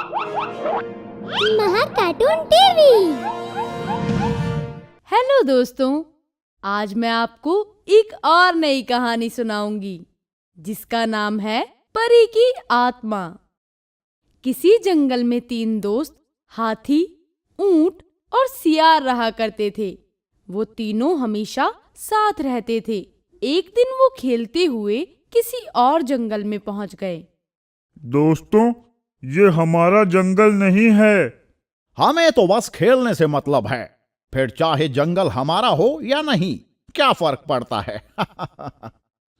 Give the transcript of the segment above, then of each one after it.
महा cartoon TV. Hello दोस्तों, आज मैं आपको एक और नई कहानी सुनाऊंगी जिसका नाम है परी की आत्मा। किसी जंगल में 3 दोस्त हाथी, ऊंट और सियार रहा करते थे। वो तीनों हमेशा साथ रहते थे। एक दिन वो खेलते हुए किसी और जंगल में पहुंच गए। दोस्तों, ये हमारा जंगल नहीं है। हमें तो बस खेलने से मतलब है, फिर चाहे जंगल हमारा हो या नहीं, क्या फर्क पड़ता है।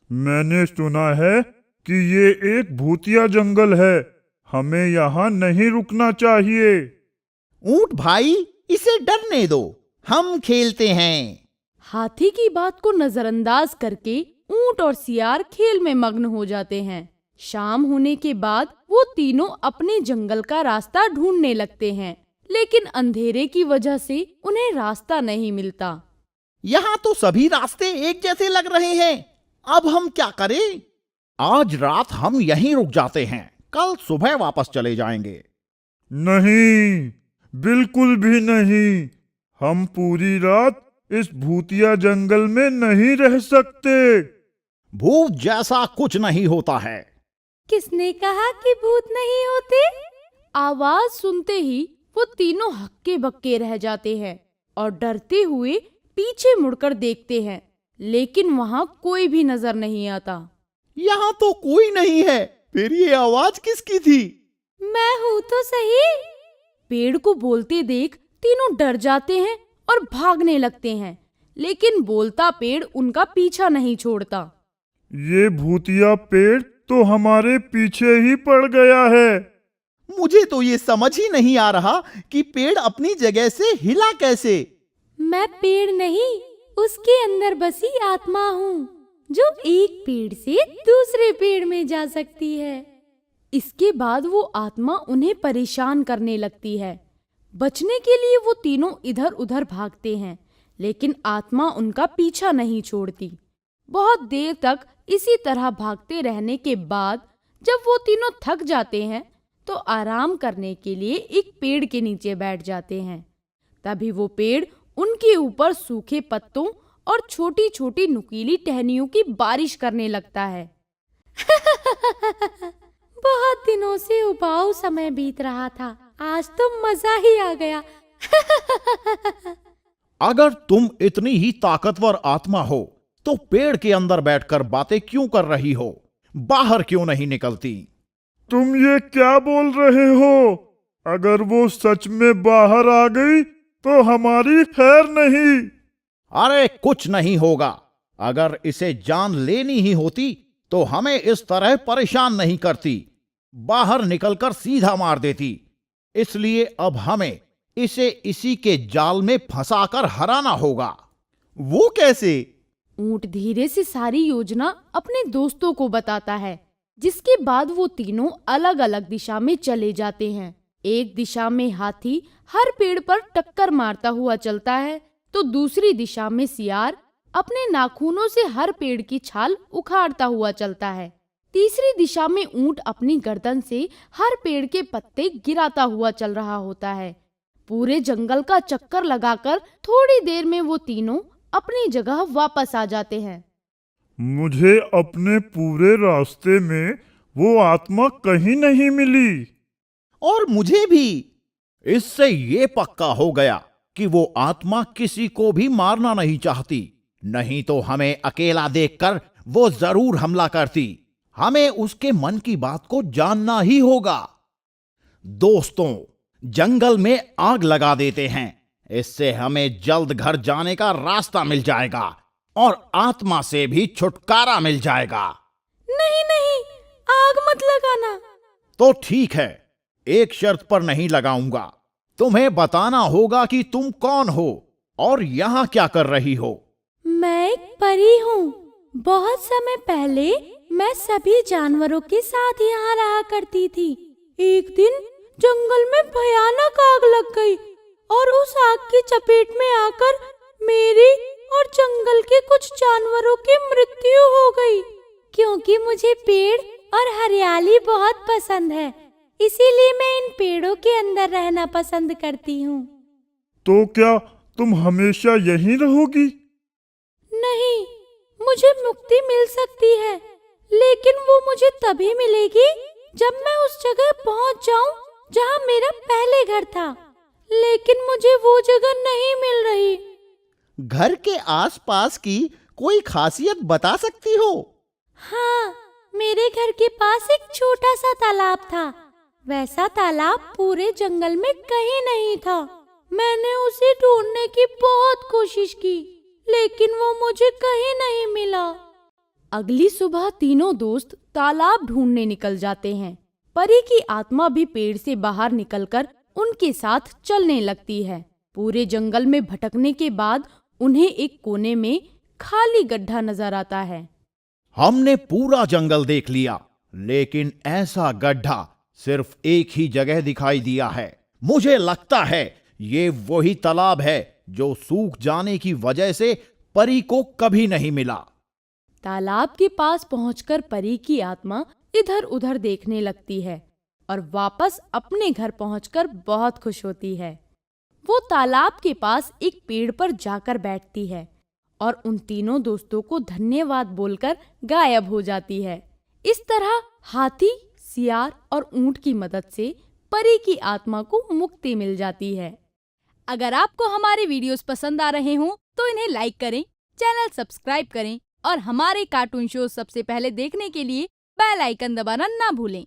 मैंने सुना है कि ये एक भूतिया जंगल है, हमें यहाँ नहीं रुकना चाहिए। ऊंट भाई, इसे डरने दो, हम खेलते हैं। हाथी की बात को नजरअंदाज करके ऊंट और सियार खेल में मग्न हो जाते हैं। शाम होने के बाद वो तीनों अपने जंगल का रास्ता ढूंढने लगते हैं, लेकिन अंधेरे की वजह से उन्हें रास्ता नहीं मिलता। यहाँ तो सभी रास्ते एक जैसे लग रहे हैं, अब हम क्या करें? आज रात हम यहीं रुक जाते हैं, कल सुबह वापस चले जाएंगे। नहीं, बिल्कुल भी नहीं। हम पूरी रात इस भूतिया जंगल में नहीं रह सकते। भूत जैसा कुछ नहीं होता है। किसने कहा कि भूत नहीं होते? आवाज सुनते ही वो तीनों हक्के बक्के रह जाते हैं और डरते हुए पीछे मुड़कर देखते हैं, लेकिन वहाँ कोई भी नजर नहीं आता। यहाँ तो कोई नहीं है, फिर ये आवाज किसकी थी? मैं हूँ तो सही। पेड़ को बोलते देख तीनों डर जाते हैं और भागने लगते हैं, लेकिन बोलता पेड़ उनका पीछा नहीं छोड़ता। ये भूतिया पेड़ तो हमारे पीछे ही पड़ गया है। मुझे तो ये समझ ही नहीं आ रहा कि पेड़ अपनी जगह से हिला कैसे। मैं पेड़ नहीं, उसके अंदर बसी आत्मा हूँ जो एक पेड़ से दूसरे पेड़ में जा सकती है। इसके बाद वो आत्मा उन्हें परेशान करने लगती है। बचने के लिए वो तीनों इधर उधर भागते हैं, लेकिन आत्मा उनका पीछा नहीं छोड़ती। बहुत देर तक इसी तरह भागते रहने के बाद जब वो तीनों थक जाते हैं तो आराम करने के लिए एक पेड़ के नीचे बैठ जाते हैं। तभी वो पेड़ उनके ऊपर सूखे पत्तों और छोटी छोटी नुकीली टहनियों की बारिश करने लगता है। बहुत दिनों से उबाऊ समय बीत रहा था, आज तो मजा ही आ गया। अगर तुम इतनी ही ताकतवर आत्मा हो तो पेड़ के अंदर बैठकर बातें क्यों कर रही हो? बाहर क्यों नहीं निकलती? तुम ये क्या बोल रहे हो? अगर वो सच में बाहर आ गई तो हमारी खैर नहीं। अरे कुछ नहीं होगा। अगर इसे जान लेनी ही होती तो हमें इस तरह परेशान नहीं करती, बाहर निकलकर सीधा मार देती। इसलिए अब हमें इसे इसी के जाल में फंसाकर हराना होगा। वो कैसे? ऊंट धीरे से सारी योजना अपने दोस्तों को बताता है, जिसके बाद वो तीनों अलग अलग दिशा में चले जाते हैं। एक दिशा में हाथी हर पेड़ पर टक्कर मारता हुआ चलता है, तो दूसरी दिशा में सियार अपने नाखूनों से हर पेड़ की छाल उखाड़ता हुआ चलता है। तीसरी दिशा में ऊंट अपनी गर्दन से हर पेड़ के पत्ते गिराता हुआ चल रहा होता है। पूरे जंगल का चक्कर लगाकर थोड़ी देर में वो तीनों अपनी जगह वापस आ जाते हैं। मुझे अपने पूरे रास्ते में वो आत्मा कहीं नहीं मिली। और मुझे भी। इससे ये पक्का हो गया कि वो आत्मा किसी को भी मारना नहीं चाहती, नहीं तो हमें अकेला देखकर वो जरूर हमला करती। हमें उसके मन की बात को जानना ही होगा। दोस्तों, जंगल में आग लगा देते हैं, इससे हमें जल्द घर जाने का रास्ता मिल जाएगा और आत्मा से भी छुटकारा मिल जाएगा। नहीं नहीं, आग मत लगाना। तो ठीक है, एक शर्त पर नहीं लगाऊंगा। तुम्हें बताना होगा कि तुम कौन हो और यहाँ क्या कर रही हो। मैं एक परी हूँ। बहुत समय पहले मैं सभी जानवरों के साथ यहाँ रहा करती थी। एक दिन जंगल में भयानक आग लग गई और उस आग की चपेट में आकर मेरी और जंगल के कुछ जानवरों की मृत्यु हो गई। क्योंकि मुझे पेड़ और हरियाली बहुत पसंद है, इसीलिए मैं इन पेड़ों के अंदर रहना पसंद करती हूँ। तो क्या तुम हमेशा यहीं रहोगी? नहीं, मुझे मुक्ति मिल सकती है, लेकिन वो मुझे तभी मिलेगी जब मैं उस जगह पहुंच जाऊं जहां मेरा पहले घर था। लेकिन मुझे वो जगह नहीं मिल रही। घर के आसपास की कोई खासियत बता सकती हो? हाँ, मेरे घर के पास एक छोटा सा तालाब था। वैसा तालाब पूरे जंगल में कहीं नहीं था। मैंने उसे ढूंढने की बहुत कोशिश की, लेकिन वो मुझे कहीं नहीं मिला। अगली सुबह तीनों दोस्त तालाब ढूंढने निकल जाते हैं। परी की आत्मा भी पेड़ से बाहर निकलकर उनके साथ चलने लगती है। पूरे जंगल में भटकने के बाद उन्हें एक कोने में खाली गड्ढा नजर आता है। हमने पूरा जंगल देख लिया, लेकिन ऐसा गड्ढा सिर्फ एक ही जगह दिखाई दिया है। मुझे लगता है ये वही तालाब है जो सूख जाने की वजह से परी को कभी नहीं मिला। तालाब के पास पहुंचकर परी की आत्मा इधर उधर देखने लगती है और वापस अपने घर पहुंचकर बहुत खुश होती है। वो तालाब के पास एक पेड़ पर जाकर बैठती है और उन तीनों दोस्तों को धन्यवाद बोलकर गायब हो जाती है। इस तरह हाथी, सियार और ऊंट की मदद से परी की आत्मा को मुक्ति मिल जाती है। अगर आपको हमारे वीडियोस पसंद आ रहे हों तो इन्हें लाइक करें, चैनल सब्सक्राइब करें और हमारे कार्टून शो सबसे पहले देखने के लिए बेल आइकन दबाना ना भूलें।